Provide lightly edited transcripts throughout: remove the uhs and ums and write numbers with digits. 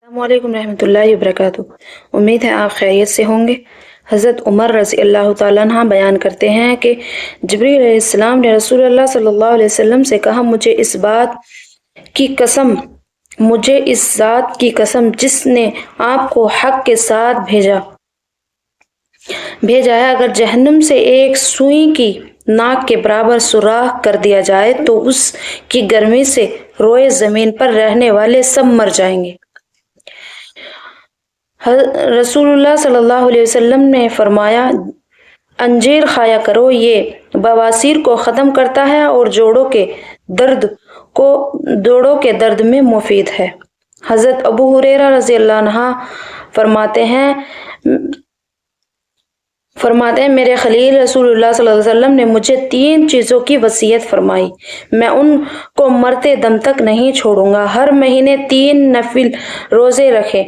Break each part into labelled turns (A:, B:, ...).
A: السلام علیکم رحمۃ اللہ وبرکاتہ۔ امید ہے آپ خیریت سے ہوں گے۔ حضرت عمر رضی اللہ تعالیٰ عنہ بیان کرتے ہیں کہ جبریل علیہ السلام نے رسول اللہ صلی اللہ علیہ وسلم سے کہا، مجھے اس ذات کی قسم جس نے آپ کو حق کے ساتھ بھیجا ہے، اگر جہنم سے ایک سوئی کی ناک کے برابر سوراخ کر دیا جائے تو اس کی گرمی سے روئے زمین پر رہنے والے سب مر جائیں گے۔ رسول اللہ صلی اللہ علیہ وسلم نے فرمایا، انجیر کھایا کرو، یہ بواسیر کو ختم کرتا ہے اور جوڑوں کے درد میں مفید ہے۔ حضرت ابو ہریرہ رضی اللہ عنہ فرماتے ہیں میرے خلیل رسول اللہ صلی اللہ علیہ وسلم نے مجھے 3 چیزوں کی وصیت فرمائی، میں ان کو مرتے دم تک نہیں چھوڑوں گا۔ ہر مہینے 3 نفل روزے رکھے،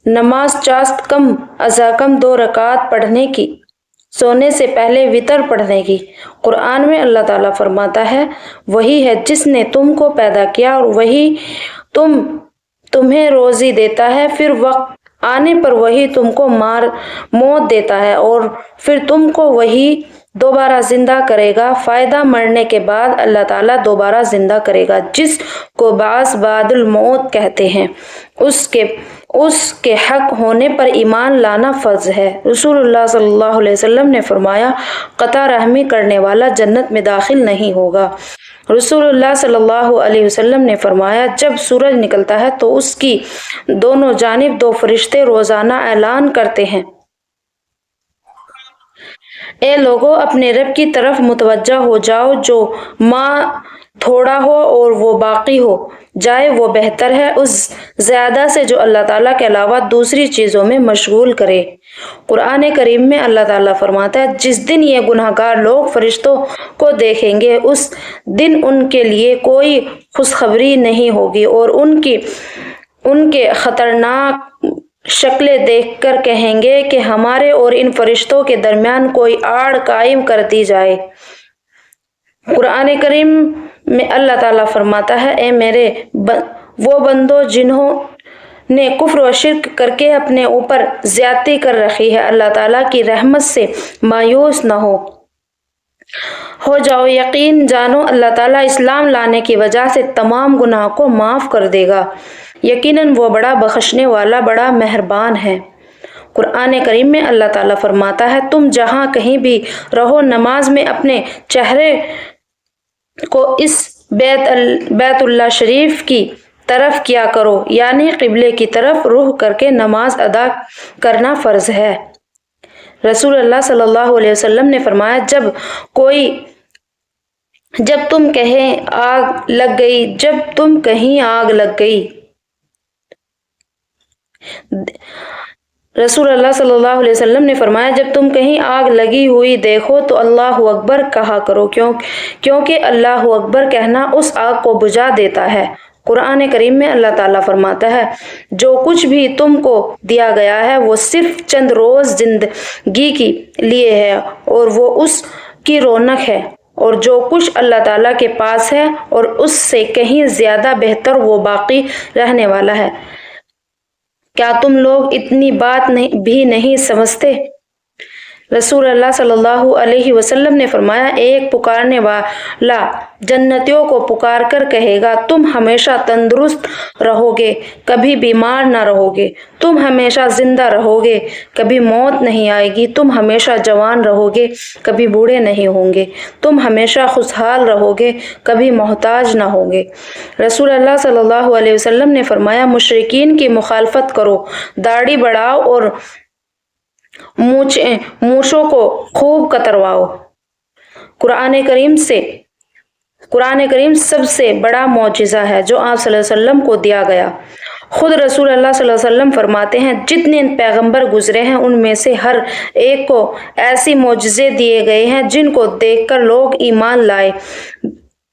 A: نماز چاشت کم ازا کم 2 رکعت پڑھنے کی، سونے سے پہلے وتر پڑھنے کی۔ قرآن میں اللہ تعالیٰ فرماتا ہے، وہی ہے جس نے تم کو پیدا کیا اور وہی تمہیں روزی دیتا ہے، پھر وقت آنے پر وہی تم کو موت دیتا ہے اور پھر تم کو وہی دوبارہ زندہ کرے گا۔ فائدہ مرنے کے بعد اللہ تعالیٰ دوبارہ زندہ کرے گا، جس کو بعث بعد الموت کہتے ہیں۔ اس کے حق ہونے پر ایمان لانا فرض ہے۔ رسول اللہ صلی اللہ علیہ وسلم نے فرمایا، قطع رحمی کرنے والا جنت میں داخل نہیں ہوگا۔ رسول اللہ صلی اللہ علیہ وسلم نے فرمایا، جب سورج نکلتا ہے تو اس کی دونوں جانب 2 فرشتے روزانہ اعلان کرتے ہیں، اے لوگو، اپنے رب کی طرف متوجہ ہو جاؤ، جو ماں تھوڑا ہو اور وہ باقی ہو جائے وہ بہتر ہے اس زیادہ سے جو اللہ تعالیٰ کے علاوہ دوسری چیزوں میں مشغول کرے۔ قرآن کریم میں اللہ تعالیٰ فرماتا ہے، جس دن یہ گناہگار لوگ فرشتوں کو دیکھیں گے اس دن ان کے لیے کوئی خوشخبری نہیں ہوگی اور ان کے خطرناک شکلیں دیکھ کر کہیں گے کہ ہمارے اور ان فرشتوں کے درمیان کوئی آڑ قائم کر دی جائے۔ قرآن کریم میں اللہ تعالیٰ فرماتا ہے، اے میرے وہ بندوں جنہوں نے کفر و شرک کر کے اپنے اوپر زیادتی کر رکھی ہے، اللہ تعالیٰ کی رحمت سے مایوس نہ ہو جاؤ، یقین جانو اللہ تعالیٰ اسلام لانے کی وجہ سے تمام گناہ کو معاف کر دے گا، یقیناً وہ بڑا بخشنے والا بڑا مہربان ہے۔ قرآن کریم میں اللہ تعالیٰ فرماتا ہے، تم جہاں کہیں بھی رہو نماز میں اپنے چہرے کو اس بیت اللہ شریف کی طرف کیا کرو، یعنی قبلے کی طرف رخ کر کے نماز ادا کرنا فرض ہے۔ رسول اللہ صلی اللہ علیہ وسلم نے فرمایا، جب تم کہیں آگ لگ گئی رسول اللہ صلی اللہ علیہ وسلم نے فرمایا، جب تم کہیں آگ لگی ہوئی دیکھو تو اللہ اکبر کہا کرو، کیونکہ اللہ اکبر کہنا اس آگ کو بجھا دیتا ہے۔ قرآن کریم میں اللہ تعالیٰ فرماتا ہے، جو کچھ بھی تم کو دیا گیا ہے وہ صرف چند روز زندگی کے لیے ہے اور وہ اس کی رونق ہے، اور جو کچھ اللہ تعالیٰ کے پاس ہے اور اس سے کہیں زیادہ بہتر وہ باقی رہنے والا ہے۔ کیا تم لوگ اتنی بات بھی نہیں سمجھتے؟ رسول اللہ صلی اللہ علیہ وسلم نے فرمایا، ایک پکارنے والا جنتیوں کو پکار کر کہے گا، تم ہمیشہ تندرست رہو گے، کبھی بیمار نہ رہو گے، تم ہمیشہ زندہ رہو گے، کبھی موت نہیں آئے گی، تم ہمیشہ جوان رہو گے، کبھی بوڑھے نہیں ہوں گے، تم ہمیشہ خوشحال رہو گے، کبھی محتاج نہ ہوں گے۔ رسول اللہ صلی اللہ علیہ وسلم نے فرمایا، مشرکین کی مخالفت کرو، داڑھی بڑھاؤ اور مونچھوں کو خوب کترواؤ۔ قرآن کریم سب سے بڑا معجزہ ہے جو آپ صلی اللہ علیہ وسلم کو دیا گیا۔ خود رسول اللہ صلی اللہ علیہ وسلم فرماتے ہیں، جتنے پیغمبر گزرے ہیں ان میں سے ہر ایک کو ایسی معجزے دیے گئے ہیں جن کو دیکھ کر لوگ ایمان لائے،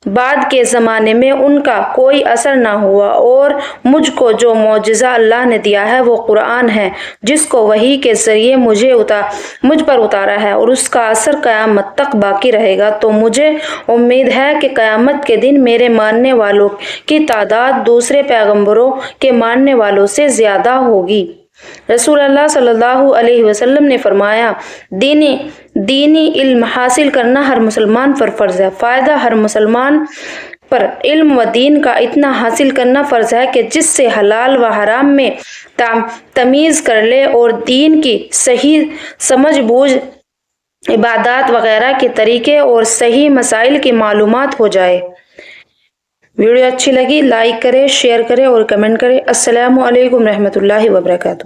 A: بعد کے زمانے میں ان کا کوئی اثر نہ ہوا، اور مجھ کو جو معجزہ اللہ نے دیا ہے وہ قرآن ہے، جس کو وحی کے ذریعے مجھ پر اتارا ہے، اور اس کا اثر قیامت تک باقی رہے گا۔ تو مجھے امید ہے کہ قیامت کے دن میرے ماننے والوں کی تعداد دوسرے پیغمبروں کے ماننے والوں سے زیادہ ہوگی۔ رسول اللہ صلی اللہ علیہ وسلم نے فرمایا، دینی علم حاصل کرنا ہر مسلمان پر فرض ہے۔ فائدہ: ہر مسلمان پر علم و دین کا اتنا حاصل کرنا فرض ہے کہ جس سے حلال و حرام میں تمیز کر لے اور دین کی صحیح سمجھ بوجھ، عبادات وغیرہ کے طریقے اور صحیح مسائل کی معلومات ہو جائے۔ ویڈیو اچھی لگی لائک کریں، شیئر کریں اور کمنٹ کریں۔ السلام علیکم رحمۃ اللہ وبرکاتہ۔